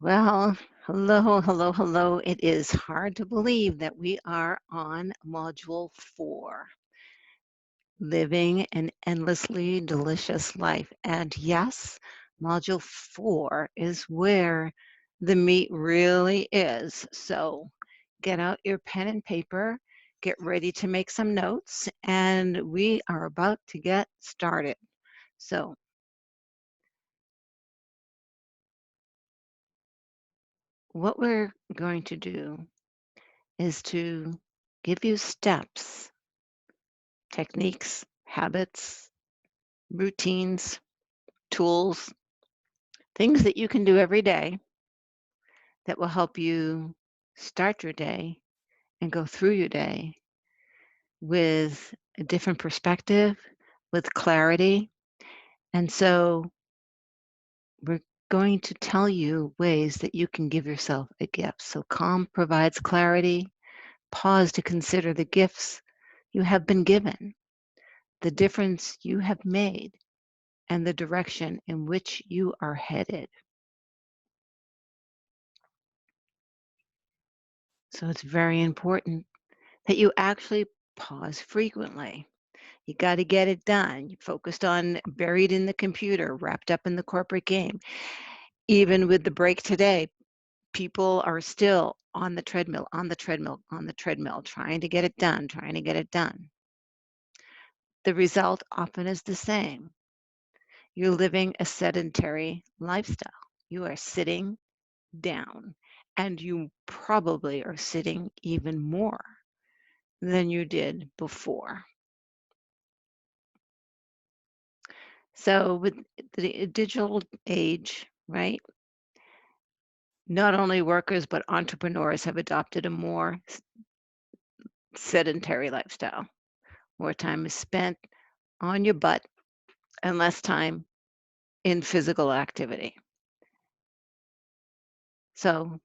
Well, hello, hello, hello. It is hard to believe that we are on module 4, living an endlessly delicious life. And yes, module 4 is where the meat really is. So get out your pen and paper, get ready to make some notes, and we are about to get started. So, what we're going to do is to give you steps, techniques, habits, routines, tools, things that you can do every day that will help you start your day and go through your day with a different perspective, with clarity. And so we're going to tell you ways that you can give yourself a gift. So calm provides clarity. Pause to consider the gifts you have been given, the difference you have made, and the direction in which you are headed. So it's very important that you actually pause frequently. You got to get it done. You focused on buried in the computer, wrapped up in the corporate game. Even with the break today, people are still on the treadmill, on the treadmill, on the treadmill, trying to get it done, trying to get it done. The result often is the same. You're living a sedentary lifestyle. You are sitting down, and you probably are sitting even more than you did before. So with the digital age, right? Not only workers but entrepreneurs have adopted a more sedentary lifestyle. More time is spent on your butt and less time in physical activity. So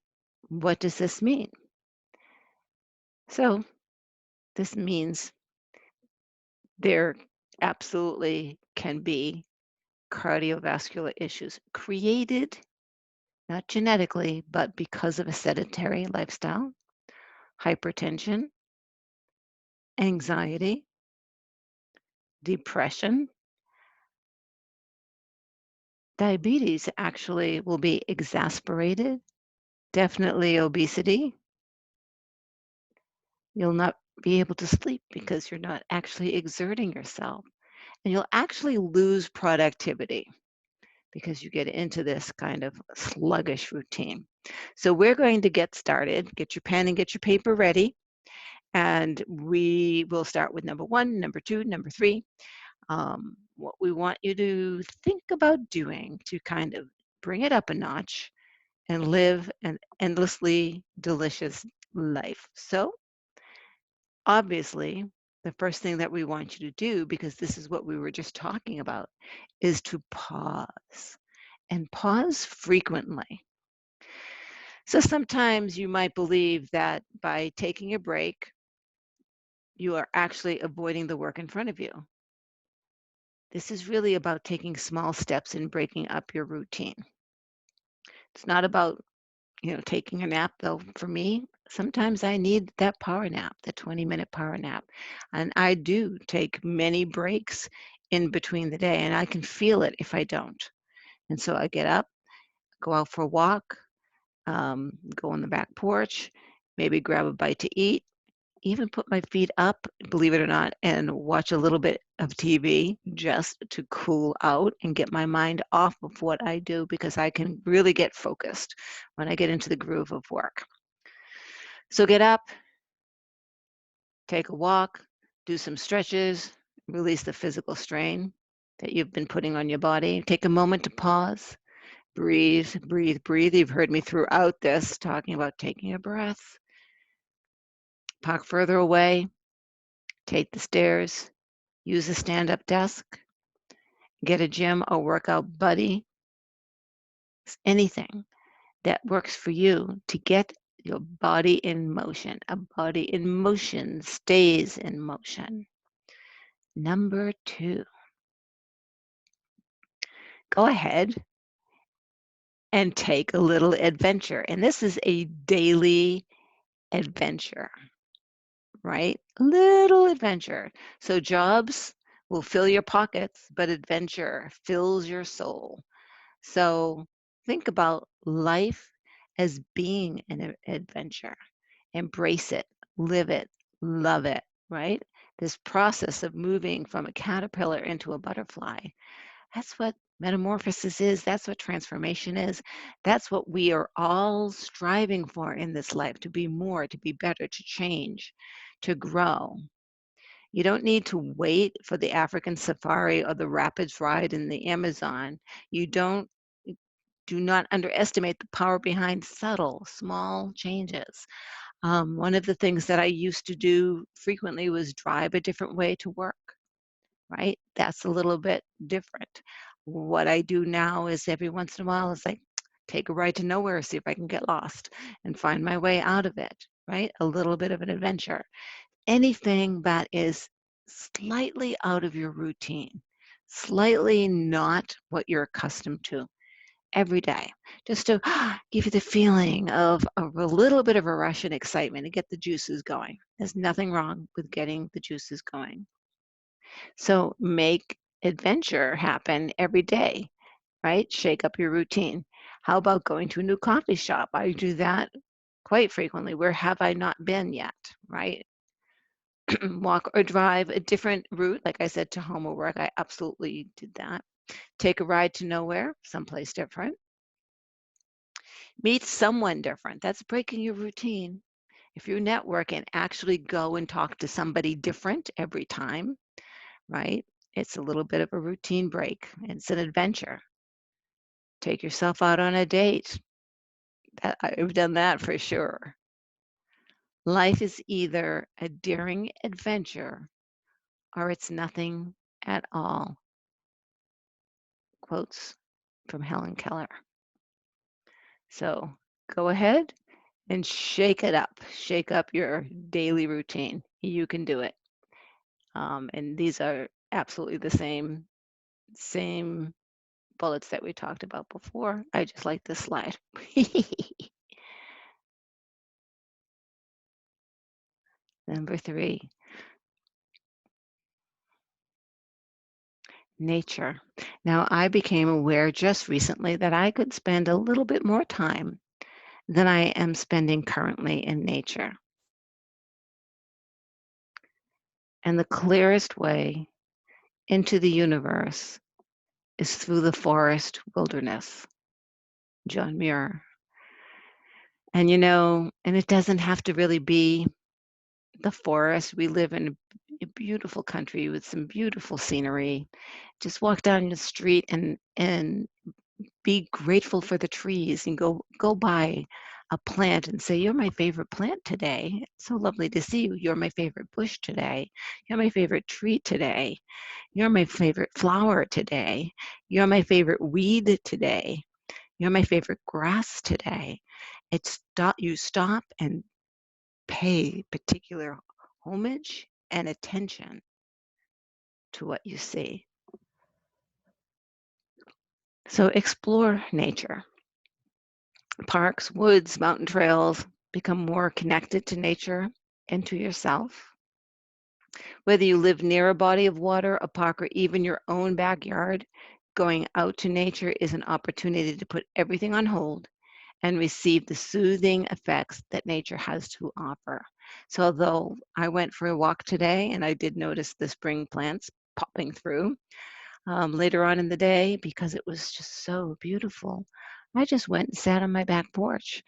what does this mean? So this means there absolutely can be cardiovascular issues created not genetically, but because of a sedentary lifestyle, hypertension, anxiety, depression, diabetes actually will be exasperated, definitely obesity. You'll not be able to sleep because you're not actually exerting yourself. And you'll actually lose productivity because you get into this kind of sluggish routine. So we're going to get started. Get your pen and get your paper ready. And we will start with number 1, number 2, number 3. What we want you to think about doing to kind of bring it up a notch and live an endlessly delicious life. So, obviously, the first thing that we want you to do, because this is what we were just talking about, is to pause and pause frequently. So, sometimes you might believe that by taking a break, you are actually avoiding the work in front of you. This is really about taking small steps and breaking up your routine. It's not about, taking a nap, though for me, sometimes I need that power nap, the 20-minute power nap. And I do take many breaks in between the day, and I can feel it if I don't. And so I get up, go out for a walk, go on the back porch, maybe grab a bite to eat, even put my feet up, believe it or not, and watch a little bit of TV just to cool out and get my mind off of what I do because I can really get focused when I get into the groove of work. So get up, take a walk, do some stretches, release the physical strain that you've been putting on your body. Take a moment to pause, breathe, breathe, breathe. You've heard me throughout this talking about taking a breath. Park further away, take the stairs, use a stand-up desk, get a gym or workout buddy, anything that works for you to get your body in motion. A body in motion stays in motion. Number 2, go ahead and take a little adventure. And this is a daily adventure, right? Little adventure. So jobs will fill your pockets, but adventure fills your soul. So think about life as being an adventure. Embrace it, live it, love it, right? This process of moving from a caterpillar into a butterfly. That's what metamorphosis is. That's what transformation is. That's what we are all striving for in this life, to be more, to be better, to change, to grow. You don't need to wait for the African safari or the rapids ride in the Amazon. You don't do not underestimate the power behind subtle, small changes. One of the things that I used to do frequently was drive a different way to work, right? That's a little bit different. What I do now is every once in a while is like take a ride to nowhere, see if I can get lost and find my way out of it, right? A little bit of an adventure. Anything that is slightly out of your routine, slightly not what you're accustomed to every day, just to give you the feeling of a little bit of a rush and excitement and get the juices going. There's nothing wrong with getting the juices going. So make adventure happen every day, right? Shake up your routine. How about going to a new coffee shop? I do that quite frequently. Where have I not been yet, right? Walk or drive a different route, like I said, to home or work. I absolutely did that. Take a ride to nowhere, someplace different. Meet someone different. That's breaking your routine. If you network and actually go and talk to somebody different every time, right? It's a little bit of a routine break. It's an adventure. Take yourself out on a date. I've done that for sure. Life is either a daring adventure or it's nothing at all. Quotes from Helen Keller. So go ahead and shake it up. Shake up your daily routine. You can do it. And these are absolutely the same bullets that we talked about before. I just like this slide. Number 3, nature. Now, I became aware just recently that I could spend a little bit more time than I am spending currently in nature. And the clearest way into the universe is through the forest wilderness. John Muir. And and it doesn't have to really be the forest. We live in a beautiful country with some beautiful scenery. Just walk down the street and be grateful for the trees and go by a plant and say, "You're my favorite plant today. It's so lovely to see you. You're my favorite bush today. You're my favorite tree today. You're my favorite flower today. You're my favorite weed today. You're my favorite grass today." You stop and pay particular homage and attention to what you see. So explore nature. Parks, woods, mountain trails, become more connected to nature and to yourself. Whether you live near a body of water, a park, or even your own backyard, going out to nature is an opportunity to put everything on hold and receive the soothing effects that nature has to offer. So although I went for a walk today and I did notice the spring plants popping through later on in the day because it was just so beautiful, I just went and sat on my back porch,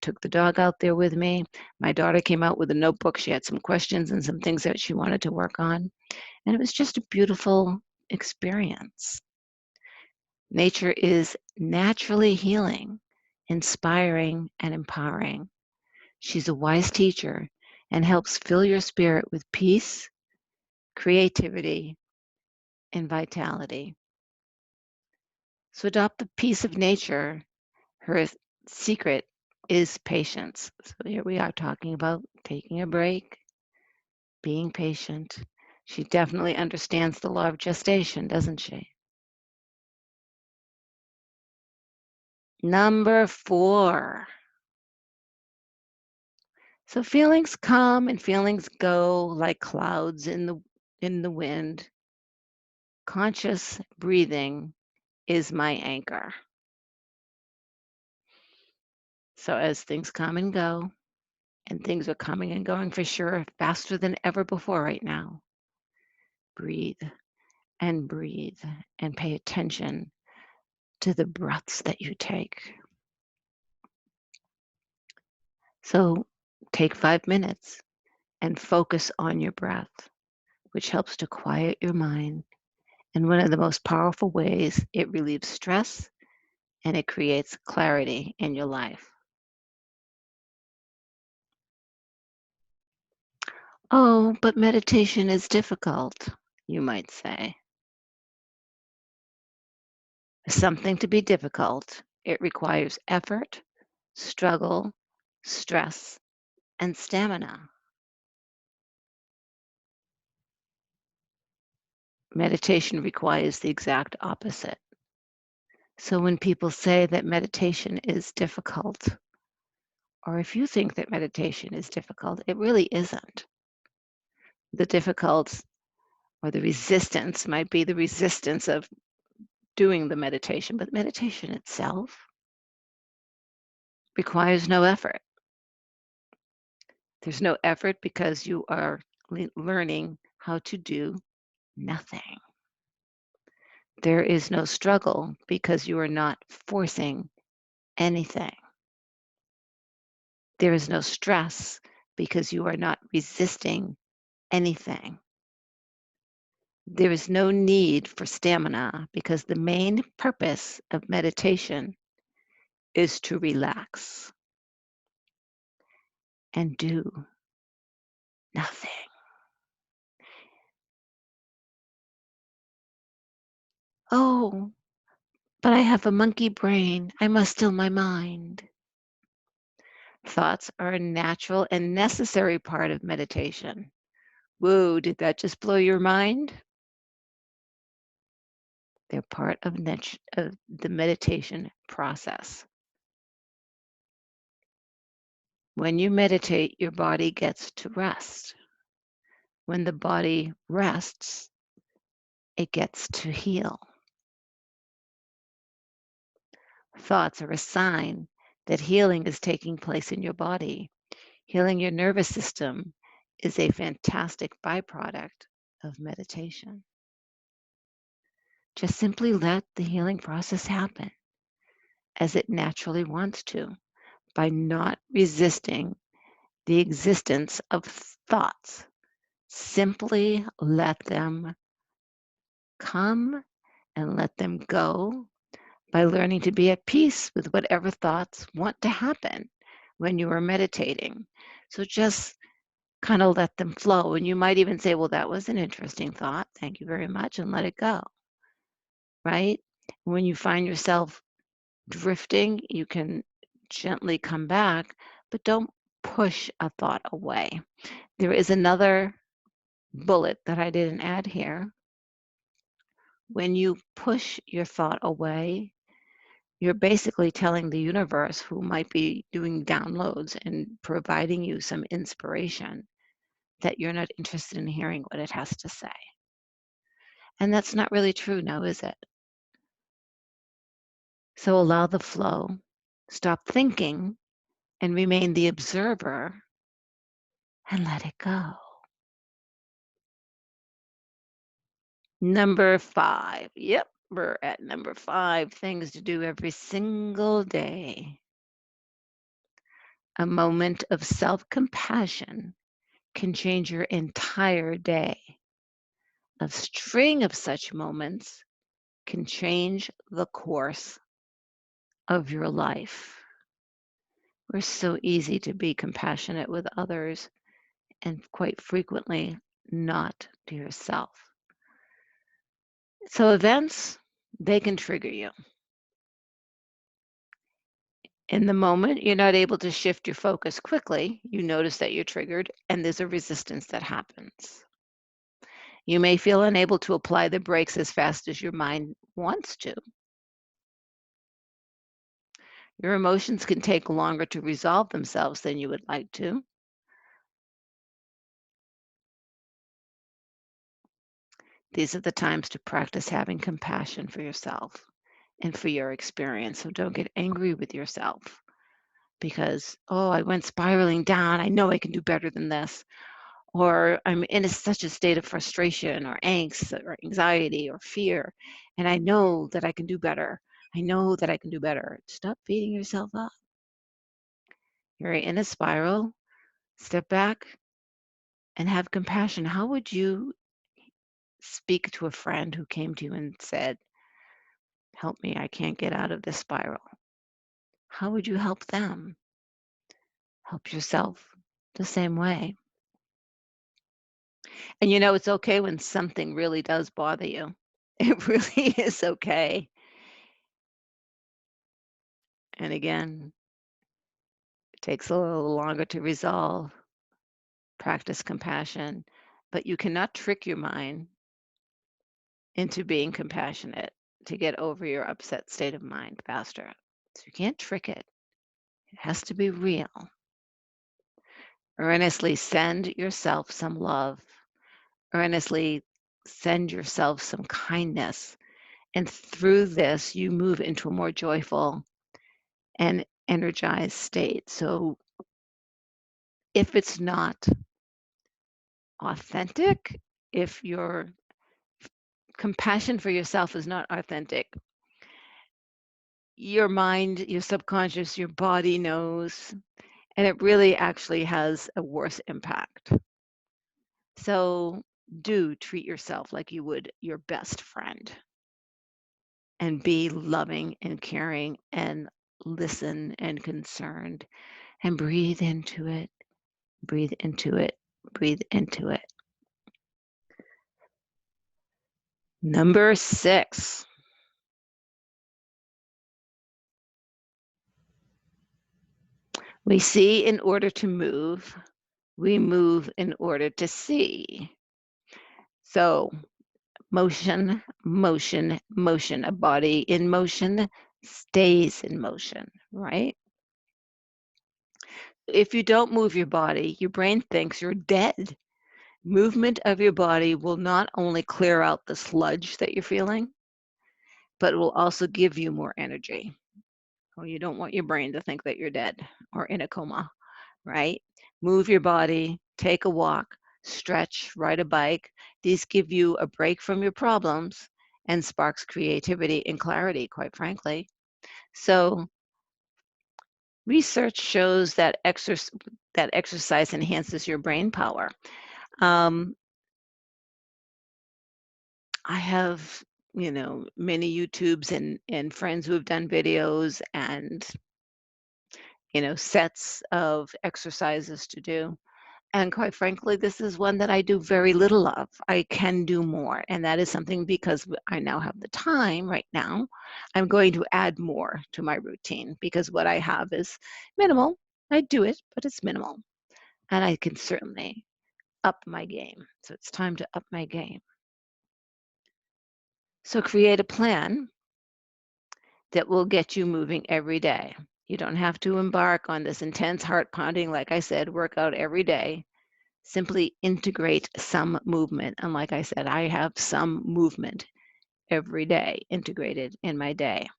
took the dog out there with me. My daughter came out with a notebook. She had some questions and some things that she wanted to work on. And it was just a beautiful experience. Nature is naturally healing, inspiring, and empowering. She's a wise teacher and helps fill your spirit with peace, creativity, and vitality. So adopt the peace of nature. Her secret is patience. So here we are talking about taking a break, being patient. She definitely understands the law of gestation, doesn't she? Number 4. So feelings come and feelings go like clouds in the wind. Conscious breathing is my anchor. So as things come and go, and things are coming and going for sure faster than ever before right now, breathe and breathe and pay attention to the breaths that you take. So take 5 minutes and focus on your breath, which helps to quiet your mind. And one of the most powerful ways, it relieves stress and it creates clarity in your life. Oh, but meditation is difficult, you might say. Something to be difficult. It requires effort, struggle, stress, and stamina. Meditation requires the exact opposite. So when people say that meditation is difficult, or if you think that meditation is difficult, it really isn't. The difficult or the resistance might be the resistance of doing the meditation, but meditation itself requires no effort. There's no effort because you are learning how to do nothing. There is no struggle because you are not forcing anything. There is no stress because you are not resisting anything. There is no need for stamina because the main purpose of meditation is to relax and do nothing. Oh, but I have a monkey brain. I must still my mind. Thoughts are a natural and necessary part of meditation. Whoa, did that just blow your mind? They're part of the meditation process. When you meditate, your body gets to rest. When the body rests, it gets to heal. Thoughts are a sign that healing is taking place in your body. Healing your nervous system is a fantastic byproduct of meditation. Just simply let the healing process happen as it naturally wants to by not resisting the existence of thoughts. Simply let them come and let them go by learning to be at peace with whatever thoughts want to happen when you are meditating. So just kind of let them flow. And you might even say, well, that was an interesting thought. Thank you very much. And let it go, right? When you find yourself drifting, you can gently come back, but don't push a thought away. There is another bullet that I didn't add here. When you push your thought away, you're basically telling the universe, who might be doing downloads and providing you some inspiration, that you're not interested in hearing what it has to say. And that's not really true now, is it? So allow the flow, stop thinking, and remain the observer and let it go. Number 5. Yep, we're at number 5. Things to do every single day. A moment of self-compassion can change your entire day. A string of such moments can change the course of your life. We're so easy to be compassionate with others and quite frequently not to yourself. So events, they can trigger you. In the moment, you're not able to shift your focus quickly. You notice that you're triggered and there's a resistance that happens. You may feel unable to apply the brakes as fast as your mind wants to. Your emotions can take longer to resolve themselves than you would like to. These are the times to practice having compassion for yourself and for your experience. So don't get angry with yourself because, oh, I went spiraling down. I know I can do better than this. Or I'm in such a state of frustration or angst or anxiety or fear. And I know that I can do better. I know that I can do better. Stop beating yourself up. You're in a spiral. Step back and have compassion. How would you speak to a friend who came to you and said, "Help me, I can't get out of this spiral"? How would you help them? Help yourself the same way. And it's okay when something really does bother you. It really is okay. And again, it takes a little longer to resolve, practice compassion, but you cannot trick your mind into being compassionate to get over your upset state of mind faster. So you can't trick it. It has to be real. Earnestly send yourself some love. Earnestly send yourself some kindness. And through this, you move into a more joyful and energized state. So if it's not authentic, if your compassion for yourself is not authentic, your mind, your subconscious, your body knows, and it really actually has a worse impact. So do treat yourself like you would your best friend and be loving and caring and listen and concerned and breathe into it, breathe into it, breathe into it. Number 6, we see in order to move, we move in order to see. So motion, motion, motion. A body in motion stays in motion, right? If you don't move your body, your brain thinks you're dead. Movement of your body will not only clear out the sludge that you're feeling, but it will also give you more energy. Well, you don't want your brain to think that you're dead or in a coma, right? Move your body, take a walk, stretch, ride a bike. These give you a break from your problems and sparks creativity and clarity, quite frankly. So research shows that exercise enhances your brain power. Um, I have, many YouTubes and friends who have done videos and, sets of exercises to do. And quite frankly, this is one that I do very little of. I can do more. And that is something because I now have the time right now, I'm going to add more to my routine because what I have is minimal. I do it, but it's minimal. And I can certainly up my game. So it's time to up my game. So create a plan that will get you moving every day. You don't have to embark on this intense heart pounding, like I said, workout every day. Simply integrate some movement. And like I said, I have some movement every day integrated in my day.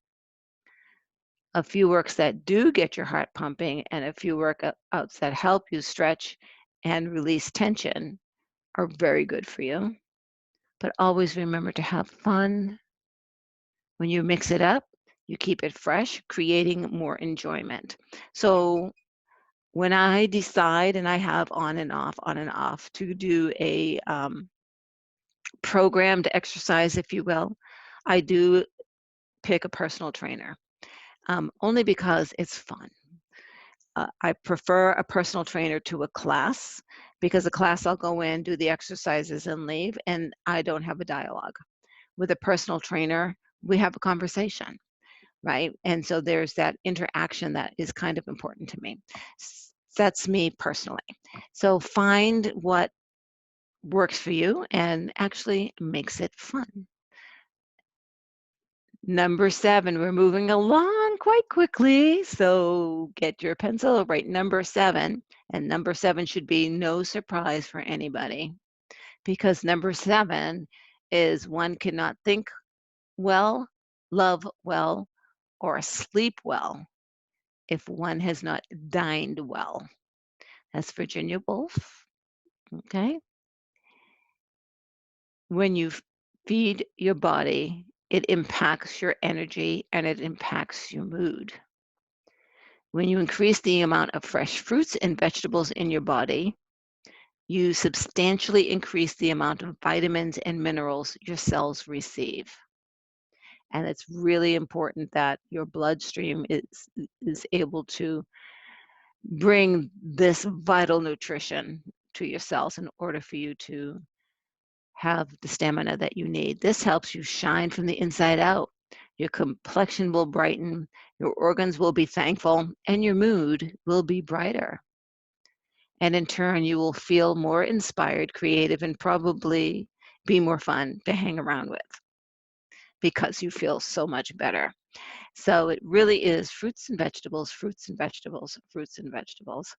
A few works that do get your heart pumping and a few workouts that help you stretch and release tension are very good for you. But always remember to have fun. When you mix it up, you keep it fresh, creating more enjoyment. So when I decide, and I have on and off, to do a programmed exercise, if you will, I do pick a personal trainer, only because it's fun. I prefer a personal trainer to a class because a class I'll go in, do the exercises and leave, and I don't have a dialogue. With a personal trainer, we have a conversation, right? And so there's that interaction that is kind of important to me. That's me personally. So find what works for you and actually makes it fun. Number 7, we're moving along quite quickly. So get your pencil, write number 7, and number 7 should be no surprise for anybody because number 7 is one cannot think well, love well, or sleep well if one has not dined well. That's Virginia Woolf. Okay. When you feed your body, it impacts your energy and it impacts your mood. When you increase the amount of fresh fruits and vegetables in your body, you substantially increase the amount of vitamins and minerals your cells receive. And it's really important that your bloodstream is able to bring this vital nutrition to your cells in order for you to have the stamina that you need. This helps you shine from the inside out. Your complexion will brighten, your organs will be thankful, and your mood will be brighter. And in turn, you will feel more inspired, creative, and probably be more fun to hang around with because you feel so much better. So it really is fruits and vegetables, fruits and vegetables, fruits and vegetables,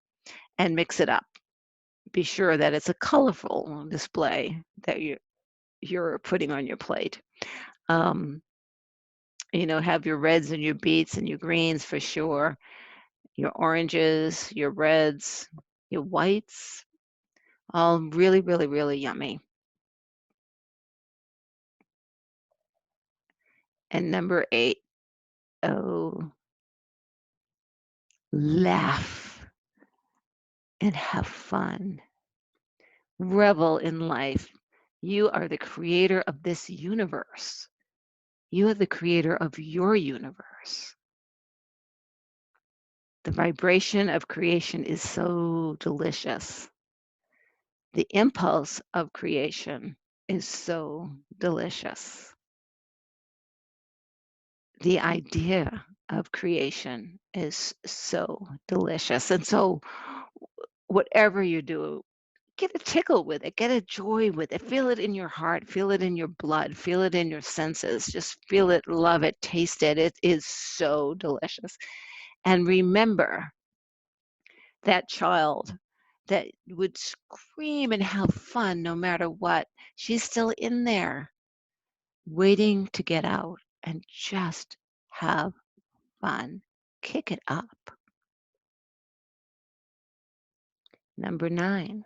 and mix it up. Be sure that it's a colorful display that you're putting on your plate. Um, have your reds and your beets and your greens for sure, your oranges, your reds, your whites, all really, really, really yummy. And number 8, oh, laugh and have fun. Revel in life. You are the creator of this universe. You are the creator of your universe. The vibration of creation is so delicious. The impulse of creation is so delicious. The idea of creation is so delicious. And so, whatever you do, get a tickle with it, get a joy with it, feel it in your heart, feel it in your blood, feel it in your senses, just feel it, love it, taste it. It is so delicious. And remember that child that would scream and have fun no matter what, she's still in there waiting to get out and just have fun. Kick it up. Number 9,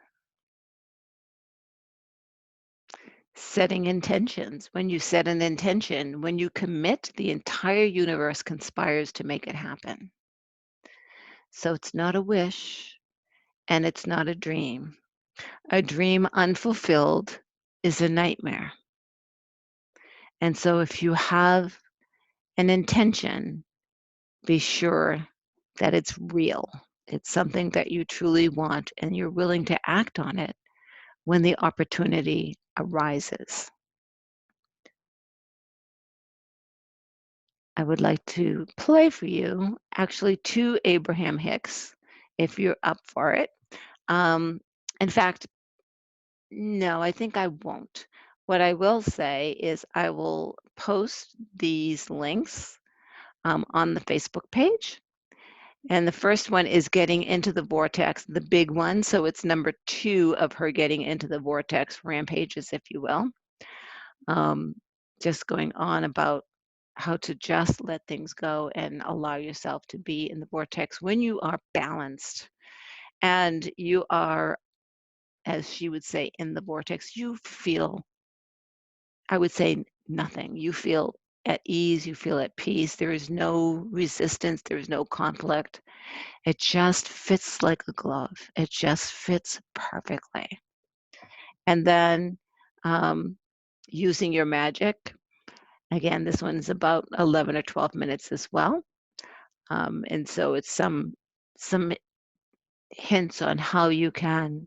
setting intentions. When you set an intention, when you commit, the entire universe conspires to make it happen. So it's not a wish and it's not a dream. A dream unfulfilled is a nightmare. And so if you have an intention, be sure that it's real. It's something that you truly want and you're willing to act on it when the opportunity arises. I would like to play for you actually 2 Abraham Hicks if you're up for it. Um, in fact, no, I think I won't. What I will say is I will post these links on the Facebook page. And the first one is getting into the vortex, the big one. So it's number 2 of her getting into the vortex rampages, if you will. Just going on about how to just let things go and allow yourself to be in the vortex when you are balanced and you are, as she would say, in the vortex, you feel, I would say, nothing. You feel at ease, you feel at peace. There is no resistance, there is no conflict. It just fits like a glove. It just fits perfectly. And then using your magic. Again, this one's about 11 or 12 minutes as well. And so it's some hints on how you can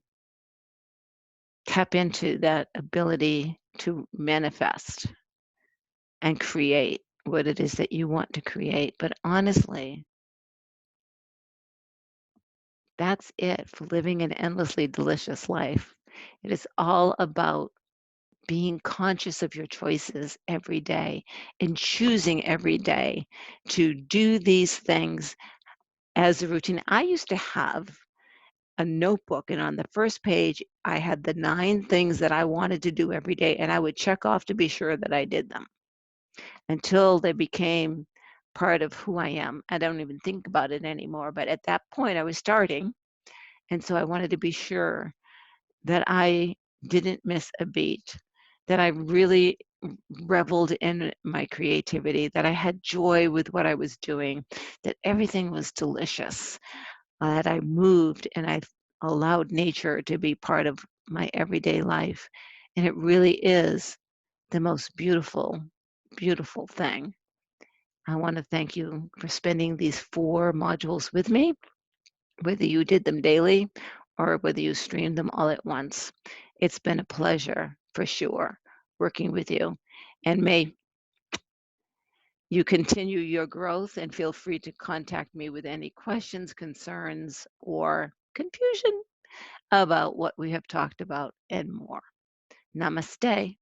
tap into that ability to manifest and create what it is that you want to create. But honestly, that's it for living an endlessly delicious life. It is all about being conscious of your choices every day and choosing every day to do these things as a routine. I used to have a notebook, and on the first page, I had the 9 things that I wanted to do every day, and I would check off to be sure that I did them until they became part of who I am. I don't even think about it anymore, but at that point, I was starting, and so I wanted to be sure that I didn't miss a beat, that I really reveled in my creativity, that I had joy with what I was doing, that everything was delicious, that I moved and I allowed nature to be part of my everyday life. And it really is the most beautiful, beautiful thing. I want to thank you for spending these 4 modules with me, whether you did them daily or whether you streamed them all at once. It's been a pleasure for sure working with you. And may you continue your growth and feel free to contact me with any questions, concerns, or confusion about what we have talked about and more. Namaste.